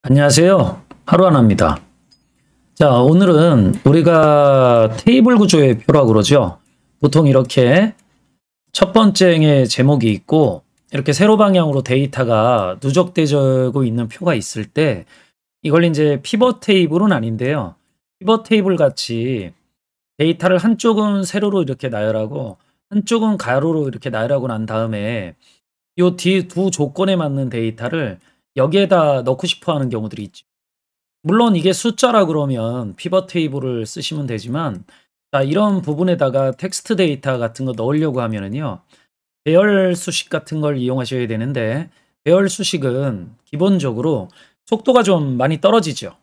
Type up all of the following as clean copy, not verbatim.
안녕하세요. 하루하나입니다. 자, 오늘은 우리가 테이블 구조의 표라고 그러죠. 보통 이렇게 첫 번째에 제목이 있고 이렇게 세로 방향으로 데이터가 누적되고 있는 표가 있을 때 이걸 이제 피벗 테이블은 아닌데요. 피벗 테이블 같이 데이터를 한쪽은 세로로 이렇게 나열하고 한쪽은 가로로 이렇게 나열하고 난 다음에 요 뒤 두 조건에 맞는 데이터를 여기에다 넣고 싶어 하는 경우들이 있죠. 물론 이게 숫자라 그러면 피벗 테이블을 쓰시면 되지만 자, 이런 부분에다가 텍스트 데이터 같은 거 넣으려고 하면은요. 배열 수식 같은 걸 이용하셔야 되는데 배열 수식은 기본적으로 속도가 좀 많이 떨어지죠.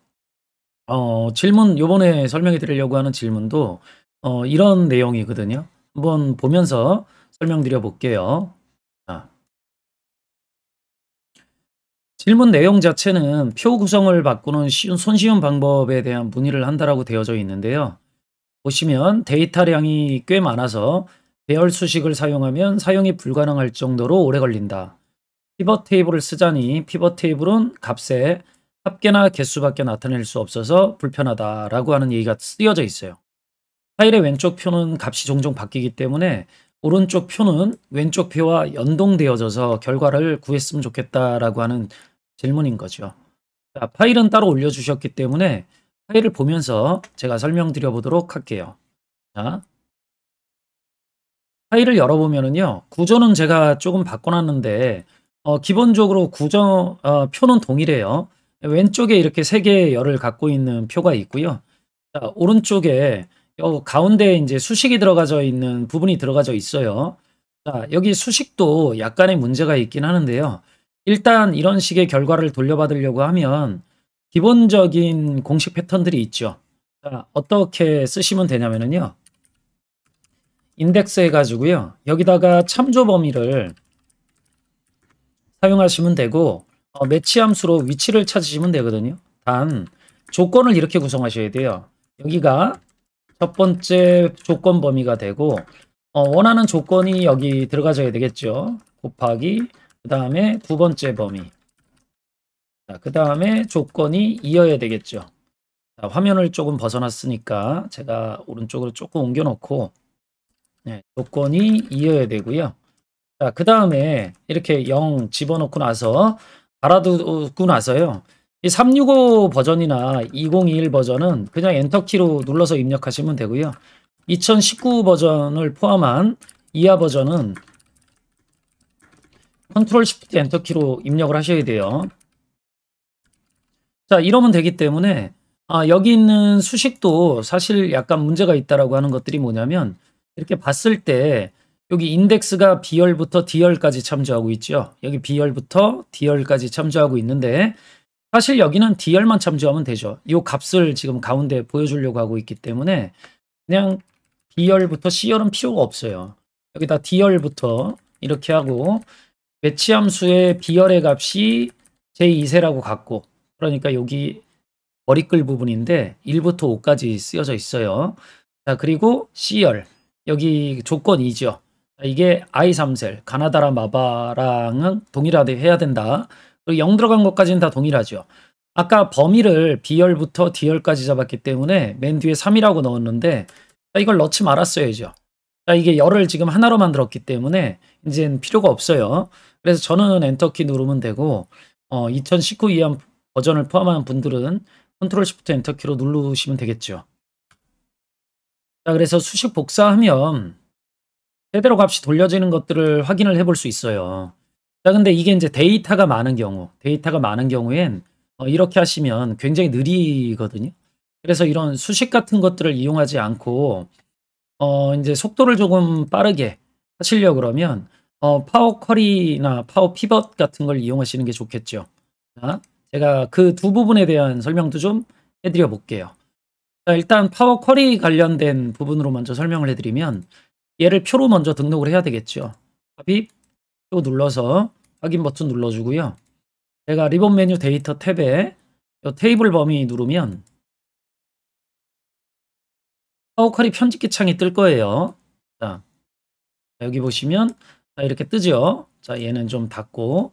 질문 요번에 설명해 드리려고 하는 질문도 이런 내용이거든요. 한번 보면서 설명드려 볼게요. 자, 질문 내용 자체는 표 구성을 바꾸는 손쉬운 방법에 대한 문의를 한다라고 되어져 있는데요. 보시면 데이터량이 꽤 많아서 배열 수식을 사용하면 사용이 불가능할 정도로 오래 걸린다. 피벗 테이블을 쓰자니 피벗 테이블은 값의 합계나 개수밖에 나타낼 수 없어서 불편하다라고 하는 얘기가 쓰여져 있어요. 파일의 왼쪽 표는 값이 종종 바뀌기 때문에 오른쪽 표는 왼쪽 표와 연동되어져서 결과를 구했으면 좋겠다라고 하는 질문인 거죠. 자, 파일은 따로 올려주셨기 때문에 파일을 보면서 제가 설명드려 보도록 할게요. 자, 파일을 열어보면은요, 구조는 제가 조금 바꿔놨는데, 기본적으로 표는 동일해요. 왼쪽에 이렇게 세 개의 열을 갖고 있는 표가 있고요. 자, 오른쪽에 가운데 이제 수식이 들어가져 있는 부분이 들어가져 있어요. 자, 여기 수식도 약간의 문제가 있긴 하는데요. 일단 이런 식의 결과를 돌려받으려고 하면 기본적인 공식 패턴들이 있죠. 자, 어떻게 쓰시면 되냐면요. 인덱스 해가지고요. 여기다가 참조 범위를 사용하시면 되고 매치 함수로 위치를 찾으시면 되거든요. 단 조건을 이렇게 구성하셔야 돼요. 여기가 첫 번째 조건 범위가 되고 원하는 조건이 여기 들어가져야 되겠죠. 곱하기 그 다음에 두 번째 범위. 그 다음에 조건이 이어야 되겠죠. 자, 화면을 조금 벗어났으니까 제가 오른쪽으로 조금 옮겨 놓고 조건이 이어야 되고요. 자, 그 다음에 이렇게 0 집어넣고 나서 달아두고 나서요. 이 365 버전이나 2021 버전은 그냥 엔터키로 눌러서 입력하시면 되고요. 2019 버전을 포함한 이하 버전은 컨트롤 시프트 엔터키로 입력을 하셔야 돼요. 자, 이러면 되기 때문에 여기 있는 수식도 사실 약간 문제가 있다라고 하는 것들이 뭐냐면 이렇게 봤을 때 여기 인덱스가 B열부터 D열까지 참조하고 있죠. 여기 B열부터 D열까지 참조하고 있는데 사실 여기는 D열만 참조하면 되죠. 이 값을 지금 가운데 보여주려고 하고 있기 때문에 그냥 B열부터 C열은 필요가 없어요. 여기다 D열부터 이렇게 하고 매치 함수의 B열의 값이 제2세라고 갖고 그러니까 여기 머리글 부분인데 1부터 5까지 쓰여져 있어요. 자, 그리고 C열 여기 조건이죠. 이게 I3셀 가나다라 마바랑은 동일하게 해야 된다. 그리고 0 들어간 것까지는 다 동일하죠. 아까 범위를 B열부터 D열까지 잡았기 때문에 맨 뒤에 3이라고 넣었는데 이걸 넣지 말았어야죠. 자, 이게 열을 지금 하나로 만들었기 때문에 이제는 필요가 없어요. 그래서 저는 엔터키 누르면 되고 2019 이하 버전을 포함한 분들은 컨트롤 시프트 엔터키로 누르시면 되겠죠. 자, 그래서 수식 복사하면 제대로 값이 돌려지는 것들을 확인을 해볼 수 있어요. 자, 근데 이게 이제 데이터가 많은 경우엔 이렇게 하시면 굉장히 느리거든요. 그래서 이런 수식 같은 것들을 이용하지 않고 이제 속도를 조금 빠르게 하시려고 그러면 파워 쿼리나 파워 피벗 같은 걸 이용하시는 게 좋겠죠. 자, 제가 그 두 부분에 대한 설명도 좀 해드려 볼게요. 자, 일단 파워 쿼리 관련된 부분으로 먼저 설명을 해드리면 얘를 표로 먼저 등록을 해야 되겠죠. 삽입 표 눌러서 확인 버튼 눌러주고요. 제가 리본 메뉴 데이터 탭에 이 테이블 범위 누르면 파워 쿼리 편집기 창이 뜰 거예요. 자, 여기 보시면 이렇게 뜨죠. 자, 얘는 좀 닫고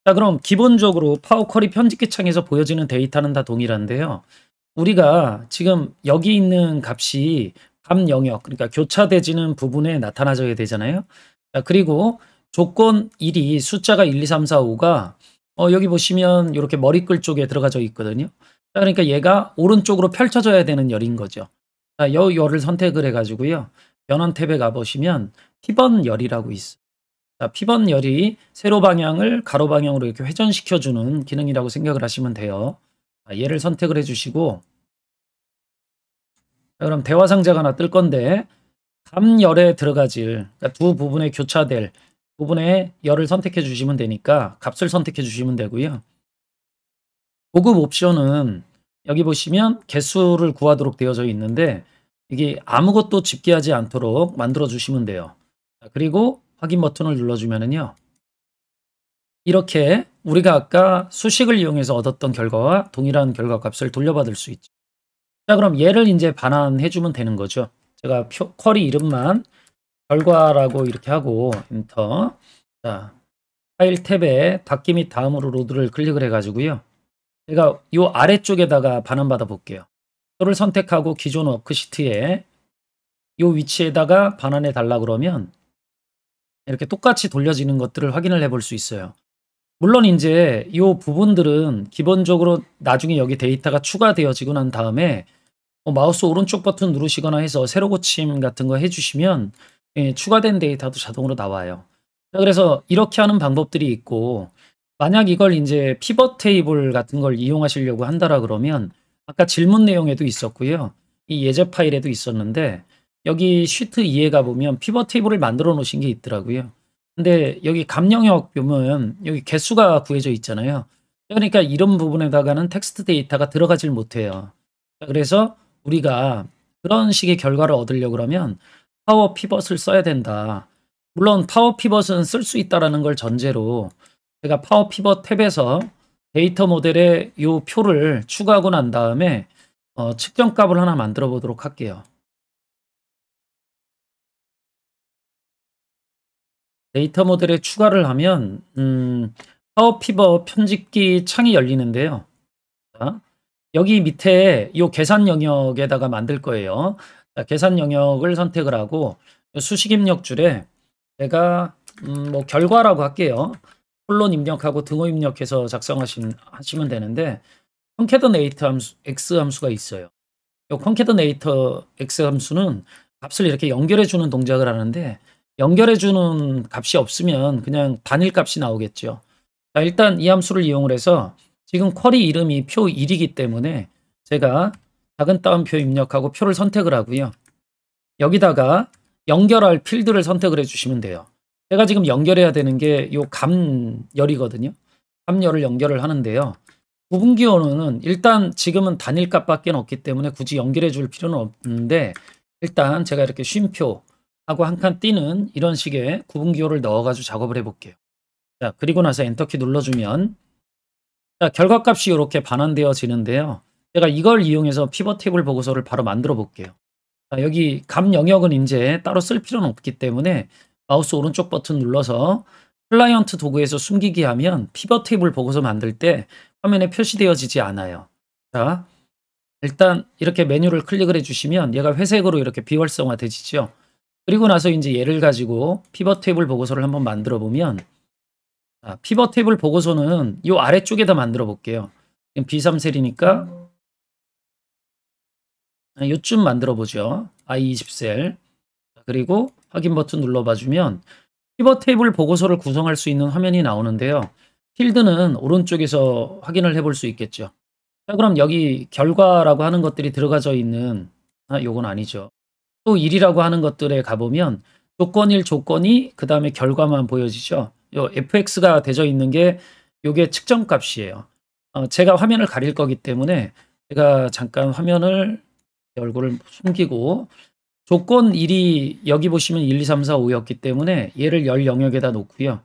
자, 그럼 기본적으로 파워 쿼리 편집기 창에서 보여지는 데이터는 다 동일한데요. 우리가 지금 여기 있는 값이 값 영역, 그러니까 교차되지는 부분에 나타나져야 되잖아요. 자, 그리고 조건 1이 숫자가 1, 2, 3, 4, 5가 여기 보시면 이렇게 머리글 쪽에 들어가져 있거든요. 자, 그러니까 얘가 오른쪽으로 펼쳐져야 되는 열인 거죠. 자, 이 열을 선택을 해가지고요. 변환 탭에 가보시면 피번 열이라고 있어요. 자, 피번 열이 세로 방향을 가로 방향으로 이렇게 회전시켜주는 기능이라고 생각을 하시면 돼요. 자, 얘를 선택을 해주시고, 자, 그럼 대화 상자가 하나 뜰 건데, 감열에 들어가질, 그러니까 두 부분에 교차될 부분에 열을 선택해 주시면 되니까 값을 선택해 주시면 되고요. 고급 옵션은 여기 보시면 개수를 구하도록 되어져 있는데, 이게 아무것도 집계하지 않도록 만들어 주시면 돼요. 자, 그리고 확인 버튼을 눌러주면은요. 이렇게 우리가 아까 수식을 이용해서 얻었던 결과와 동일한 결과값을 돌려받을 수 있죠. 자, 그럼 얘를 이제 반환해 주면 되는 거죠. 제가 쿼리 이름만 결과라고 이렇게 하고 엔터. 자, 파일 탭에 닫기 및 다음으로 로드를 클릭을 해가지고요. 제가 이 아래쪽에다가 반환받아 볼게요. 이를 선택하고 기존 워크시트에 이 위치에다가 반환해 달라 그러면 이렇게 똑같이 돌려지는 것들을 확인을 해볼 수 있어요. 물론 이제 이 부분들은 기본적으로 나중에 여기 데이터가 추가되어지고 난 다음에 마우스 오른쪽 버튼 누르시거나 해서 새로 고침 같은 거 해주시면 추가된 데이터도 자동으로 나와요. 그래서 이렇게 하는 방법들이 있고, 만약 이걸 이제 피벗 테이블 같은 걸 이용하시려고 한다라 그러면 아까 질문 내용에도 있었고요. 이 예제 파일에도 있었는데 여기 시트 2에 가보면 피벗 테이블을 만들어 놓으신 게 있더라고요. 근데 여기 값 영역 보면 여기 개수가 구해져 있잖아요. 그러니까 이런 부분에다가는 텍스트 데이터가 들어가질 못해요. 그래서 우리가 그런 식의 결과를 얻으려고 그러면 파워 피벗을 써야 된다. 물론 파워 피벗은 쓸 수 있다라는 걸 전제로 제가 파워 피벗 탭에서 데이터 모델에 이 표를 추가하고 난 다음에 측정값을 하나 만들어 보도록 할게요. 데이터 모델에 추가를 하면 파워 피벗 편집기 창이 열리는데요. 자, 여기 밑에 이 계산 영역에다가 만들 거예요. 자, 계산 영역을 선택을 하고 수식 입력 줄에 제가 뭐 결과라고 할게요. 콜론 입력하고 등호 입력해서 하시면 되는데 컨캐드네이터 함수, X 함수가 있어요. 이 컨캐드네이터 X 함수는 값을 이렇게 연결해 주는 동작을 하는데 연결해 주는 값이 없으면 그냥 단일 값이 나오겠죠. 자, 일단 이 함수를 이용을 해서 지금 쿼리 이름이 표 1이기 때문에 제가 작은 따옴표 입력하고 표를 선택을 하고요. 여기다가 연결할 필드를 선택을 해주시면 돼요. 제가 지금 연결해야 되는 게 요 감열이거든요. 감열을 연결을 하는데요. 구분기호는 일단 지금은 단일 값밖에 없기 때문에 굳이 연결해 줄 필요는 없는데 일단 제가 이렇게 쉼표하고 한 칸 띄는 이런 식의 구분기호를 넣어가지고 작업을 해볼게요. 자, 그리고 나서 엔터키 눌러주면 자, 결과값이 이렇게 반환되어지는데요. 제가 이걸 이용해서 피벗 테이블 보고서를 바로 만들어 볼게요. 자, 여기 값 영역은 이제 따로 쓸 필요는 없기 때문에 마우스 오른쪽 버튼 눌러서 클라이언트 도구에서 숨기기 하면 피벗 테이블 보고서 만들 때 화면에 표시되어지지 않아요. 자, 일단 이렇게 메뉴를 클릭을 해주시면 얘가 회색으로 이렇게 비활성화 되지죠. 그리고 나서 이제 얘를 가지고 피벗 테이블 보고서를 한번 만들어 보면 피벗 테이블 보고서는 이 아래쪽에다 만들어 볼게요. B3셀이니까 요쯤 만들어 보죠. I20셀. 그리고 확인 버튼 눌러봐 주면 피벗 테이블 보고서를 구성할 수 있는 화면이 나오는데요. 필드는 오른쪽에서 확인을 해볼 수 있겠죠. 자, 그럼 여기 결과라고 하는 것들이 들어가져 있는 요건 아니죠. 또 1이라고 하는 것들에 가보면 조건 1, 조건 2, 그 다음에 결과만 보여지죠. 요 fx가 되어 있는 게 요게 측정값이에요. 제가 화면을 가릴 거기 때문에 제가 잠깐 화면을 얼굴을 숨기고 조건 1이 여기 보시면 1, 2, 3, 4, 5였기 때문에 얘를 열 영역에다 놓고요.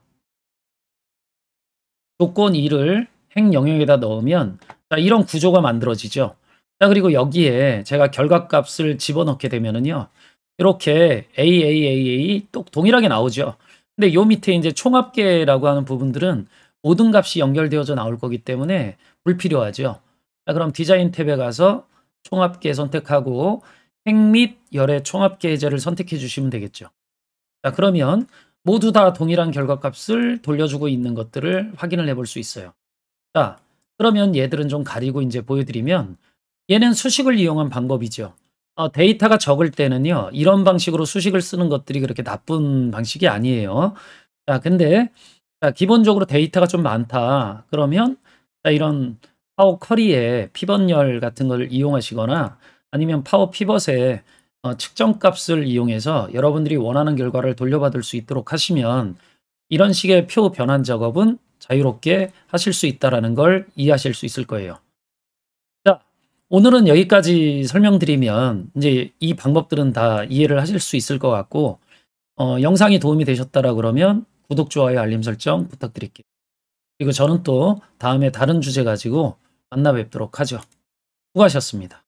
조건 2를 행 영역에다 넣으면 자, 이런 구조가 만들어지죠. 자, 그리고 여기에 제가 결과값을 집어넣게 되면은요. 이렇게 AAAA 또 동일하게 나오죠. 근데 요 밑에 이제 총합계라고 하는 부분들은 모든 값이 연결되어져 나올 거기 때문에 불필요하죠. 자, 그럼 디자인 탭에 가서 총합계 선택하고 행 및 열의 총합계 해제를 선택해 주시면 되겠죠. 자, 그러면 모두 다 동일한 결과값을 돌려주고 있는 것들을 확인을 해볼 수 있어요. 자, 그러면 얘들은 좀 가리고 이제 보여드리면 얘는 수식을 이용한 방법이죠. 데이터가 적을 때는요, 이런 방식으로 수식을 쓰는 것들이 그렇게 나쁜 방식이 아니에요. 자, 근데 자, 기본적으로 데이터가 좀 많다. 그러면 자, 이런 파워 쿼리에 피벗열 같은 걸 이용하시거나 아니면 파워 피벗에 측정 값을 이용해서 여러분들이 원하는 결과를 돌려받을 수 있도록 하시면 이런 식의 표 변환 작업은 자유롭게 하실 수 있다라는 걸 이해하실 수 있을 거예요. 자, 오늘은 여기까지 설명드리면 이제 이 방법들은 다 이해를 하실 수 있을 것 같고, 영상이 도움이 되셨다라 그러면 구독, 좋아요, 알림 설정 부탁드릴게요. 그리고 저는 또 다음에 다른 주제 가지고 만나 뵙도록 하죠. 수고하셨습니다.